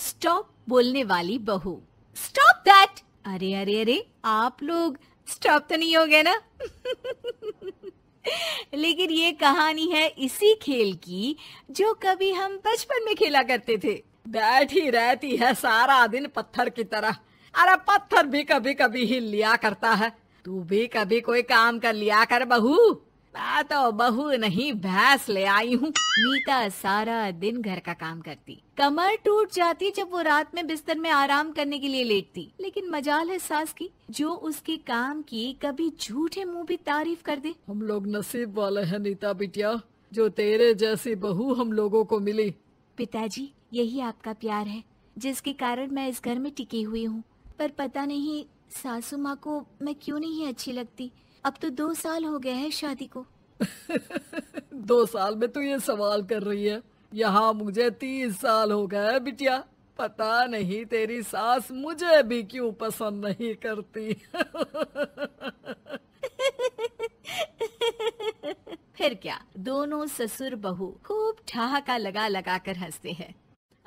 Stop बोलने वाली बहू। Stop that. अरे अरे अरे, आप लोग स्टॉप तो नहीं हो गए ना? लेकिन ये कहानी है इसी खेल की जो कभी हम बचपन में खेला करते थे। बैठी रहती है सारा दिन पत्थर की तरह। अरे पत्थर भी कभी कभी हिल लिया करता है। तू भी कभी कोई काम कर लिया कर बहू। मैं तो बहू नहीं भैंस ले आई हूँ। नीता सारा दिन घर का काम करती, कमर टूट जाती जब वो रात में बिस्तर में आराम करने के लिए लेटती। लेकिन मजाल है सास की, जो उसके काम की कभी झूठे मुंह भी तारीफ कर दे। हम लोग नसीब वाले हैं नीता बिटिया, जो तेरे जैसी बहू हम लोगों को मिली। पिताजी, यही आपका प्यार है जिसके कारण मैं इस घर में टिकी हुई हूँ। पर पता नहीं सासू माँ को मैं क्यों नहीं अच्छी लगती। अब तो 2 साल हो गए हैं शादी को। 2 साल में तू ये सवाल कर रही है? यहाँ मुझे 30 साल हो गए बिटिया। पता नहीं तेरी सास मुझे भी क्यों पसंद नहीं करती। फिर क्या, दोनों ससुर बहू खूब ठहाका लगा लगा कर हंसते हैं।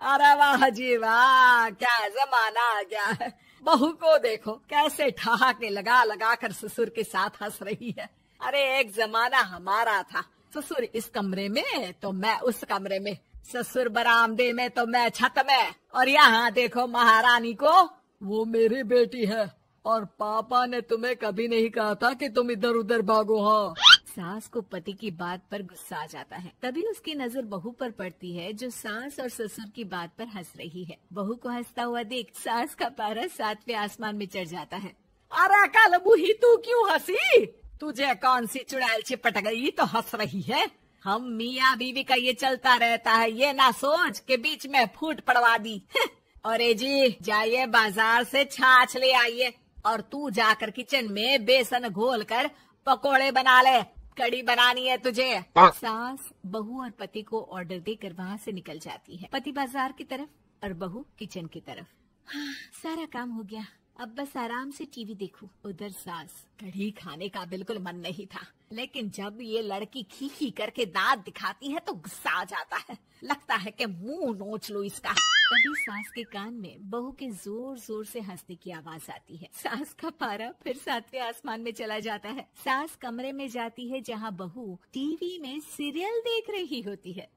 अरे वाह जी वाह, क्या जमाना आ गया है। बहू को देखो कैसे ठहाके लगा लगा कर ससुर के साथ हंस रही है। अरे एक जमाना हमारा था, ससुर इस कमरे में तो मैं उस कमरे में, ससुर बरामदे में तो मैं छत में। और यहाँ देखो महारानी को, वो मेरी बेटी है और पापा ने तुम्हें कभी नहीं कहा था कि तुम इधर उधर भागो। हाँ, सास को पति की बात पर गुस्सा आ जाता है। तभी उसकी नजर बहू पर पड़ती है जो सास और ससुर की बात पर हंस रही है। बहू को हंसता हुआ देख सास का पारा 7वें आसमान में चढ़ जाता है। अरे कल बुही तू क्यों हंसी? तुझे कौन सी चुड़ैल चिपट गई तो हंस रही है? हम मियाँ बीवी का ये चलता रहता है, ये ना सोच के बीच में फूट पड़वा दी। अरे जी जाइए बाजार से छाछ ले आइए और तू जाकर किचन में बेसन घोल कर पकोड़े बना ले, कड़ी बनानी है तुझे। सास बहू और पति को ऑर्डर देकर वहाँ से निकल जाती है। पति बाजार की तरफ और बहू किचन की तरफ। हाँ, सारा काम हो गया, अब बस आराम से टीवी देखूं। उधर सास, कढ़ी खाने का बिल्कुल मन नहीं था, लेकिन जब ये लड़की खी खी करके दांत दिखाती है तो गुस्सा आ जाता है। लगता है कि मुंह नोच लो इसका। तभी सास के कान में बहू के जोर जोर से हंसने की आवाज आती है। सास का पारा फिर 7वें आसमान में चला जाता है। सास कमरे में जाती है जहाँ बहू टीवी में सीरियल देख रही होती है।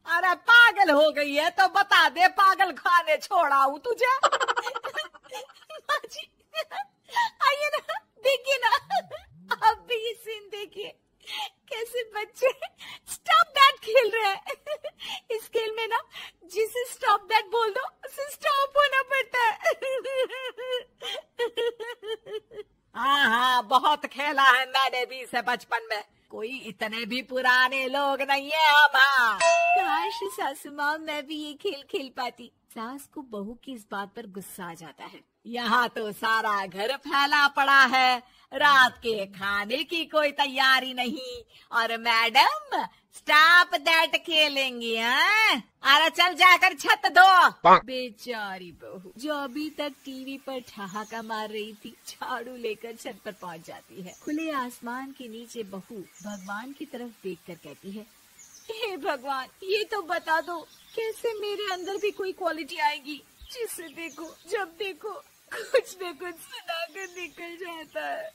अरे पागल हो गई है तो बता दे, पागल खाने छोड़ाऊं तुझे? माँ जी, आइए ना, देखिए ना, आप भी ये सीन देखिए, कैसे बच्चे स्टॉप दैट खेल रहे हैं। इस खेल में ना जिसे स्टॉप दैट बोल दो उसे स्टॉप होना पड़ता है। हाँ हाँ, बहुत खेला है मैंने भी इसे बचपन में। कोई इतने भी पुराने लोग नहीं है हम। हाँ, काश सासू माँ मैं भी ये खेल खेल पाती। सास को बहू की इस बात पर गुस्सा आ जाता है। यहाँ तो सारा घर फैला पड़ा है, रात के खाने की कोई तैयारी नहीं, और मैडम स्टॉप दैट खेलेंगी। हैं? अरे चल जाकर छत धो। बेचारी बहू जो अभी तक टीवी पर ठहाका मार रही थी, झाड़ू लेकर छत पर पहुँच जाती है। खुले आसमान के नीचे बहू भगवान की तरफ देखकर कहती है, हे भगवान, ये तो बता दो कैसे मेरे अंदर भी कोई क्वालिटी आएगी जिसे देखो जब देखो कुछ न कुछ सुनाकर निकल जाता है।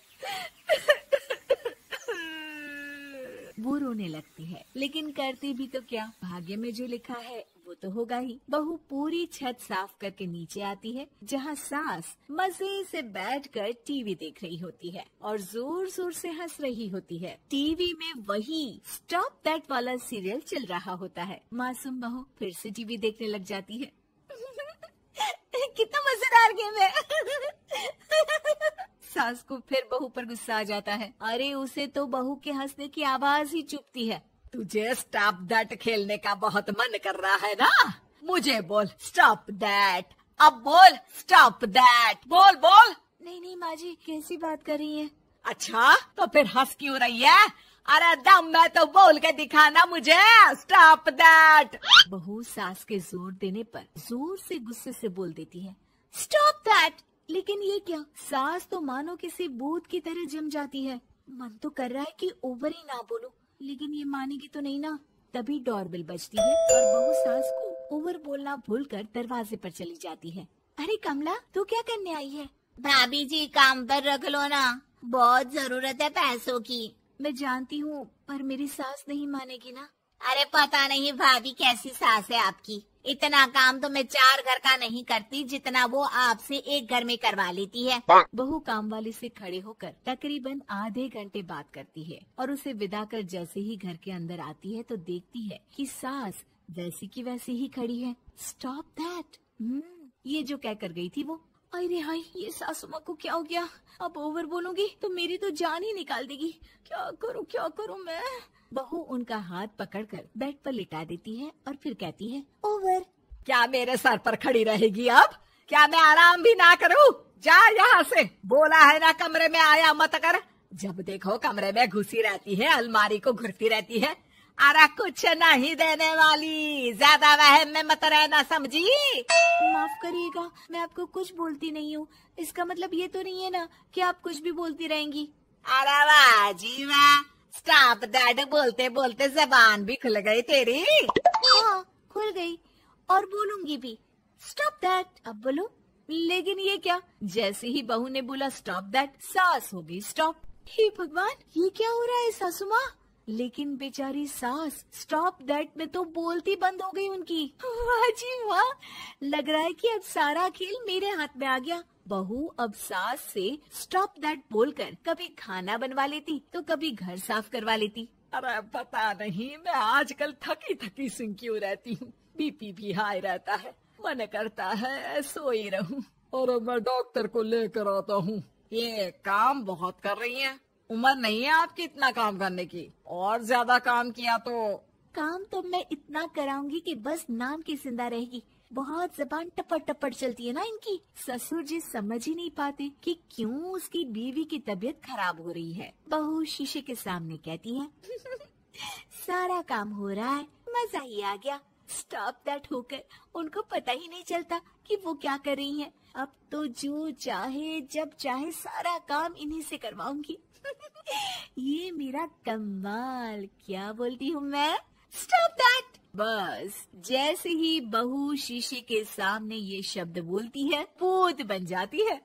वो रोने लगती है, लेकिन करती भी तो क्या, भाग्य में जो लिखा है वो तो होगा ही। बहू पूरी छत साफ करके नीचे आती है जहाँ सास मजे से बैठकर टीवी देख रही होती है और जोर जोर से हंस रही होती है। टीवी में वही स्टॉप दैट वाला सीरियल चल रहा होता है। मासूम बहू फिर से टीवी देखने लग जाती है। कितना मजेदार गेम है। सास को फिर बहू पर गुस्सा आ जाता है। अरे उसे तो बहू के हंसने की आवाज ही चुभती है। तुझे स्टॉप दैट खेलने का बहुत मन कर रहा है ना? मुझे बोल स्टॉप दैट, अब बोल स्टॉप दैट, बोल बोल। नहीं नहीं माँ जी, कैसी बात कर रही है? अच्छा तो फिर हंस क्यों रही है? अरे दम में तो बोल के दिखाना मुझे स्टॉप दैट। बहू सास के जोर देने पर जोर से गुस्से से बोल देती है, स्टॉप दैट। लेकिन ये क्या, सास तो मानो किसी भूत की तरह जम जाती है। मन तो कर रहा है कि ओवर ही ना बोलूं, लेकिन ये मानेगी तो नहीं ना। तभी डोरबेल बजती है और बहू सास को ओवर बोलना भूलकर दरवाजे पर चली जाती है। अरे कमला, तू क्या करने आई है? भाभी जी काम पर रख लो ना, बहुत जरूरत है पैसों की। मैं जानती हूँ, पर मेरी सास नहीं मानेगी ना। अरे पता नहीं भाभी कैसी सास है आपकी, इतना काम तो मैं 4 घर का नहीं करती जितना वो आपसे एक घर में करवा लेती है। बहू काम वाली से खड़े होकर तकरीबन आधे घंटे बात करती है और उसे विदा कर जैसे ही घर के अंदर आती है तो देखती है कि सास वैसी की वैसी ही खड़ी है। Stop that. ये जो कह कर गई थी वो। अरे हाय, ये सासू माँ को क्या हो गया? अब ओवर बोलूंगी तो मेरी तो जान ही निकाल देगी। क्या करूँ मैं? बहू उनका हाथ पकड़कर बेड पर लिटा देती है और फिर कहती है, ओवर। क्या मेरे सर पर खड़ी रहेगी अब? क्या मैं आराम भी ना करूं? जा यहाँ से, बोला है ना कमरे में आया मत कर। जब देखो कमरे में घुसी रहती है, अलमारी को घुरती रहती है। अरे कुछ नहीं देने वाली, ज्यादा वहम में मत रहना, समझी? माफ करिएगा, मैं आपको कुछ बोलती नहीं हूँ। इसका मतलब ये तो नहीं है ना कि आप कुछ भी बोलती रहेंगी। अरे वाह जी वाह, स्टॉप दैट बोलते बोलते जबान भी खुल गई तेरी। हाँ, खुल गई और बोलूंगी भी। Stop that. अब बोलो। लेकिन ये क्या? जैसे ही बहू ने बोला स्टॉप दैट, सास हो गई स्टॉप। हे भगवान, ये क्या हो रहा है सासू माँ? लेकिन बेचारी सास स्टॉप दैट में तो बोलती बंद हो गई उनकी। वाह जी वाह, लग रहा है कि अब सारा खेल मेरे हाथ में आ गया। बहू अब सास से स्टॉप दैट बोलकर कभी खाना बनवा लेती तो कभी घर साफ करवा लेती। अरे पता नहीं, मैं आजकल थकी थकी सी क्यों रहती हूँ। बीपी भी हाई रहता है, मन करता है सोई रहूं। और मैं डॉक्टर को लेकर आता हूँ। ये काम बहुत कर रही हैं, उम्र नहीं है आपकी इतना काम करने की। और ज्यादा काम किया तो काम तो मैं इतना कराऊंगी कि बस नाम की जिंदा रहेगी। बहुत जबान टपट टपट चलती है ना इनकी। ससुर जी समझ ही नहीं पाते कि क्यों उसकी बीवी की तबीयत खराब हो रही है। बहू शीशे के सामने कहती है, सारा काम हो रहा है, मजा ही आ गया। स्टॉप दैट होकर उनको पता ही नहीं चलता कि वो क्या कर रही हैं। अब तो जो चाहे जब चाहे सारा काम इन्हीं से करवाऊंगी। ये मेरा कमाल। क्या बोलती हूँ मैं? Stop that. बस जैसे ही बहू शीशे के सामने ये शब्द बोलती है, भूत बन जाती है।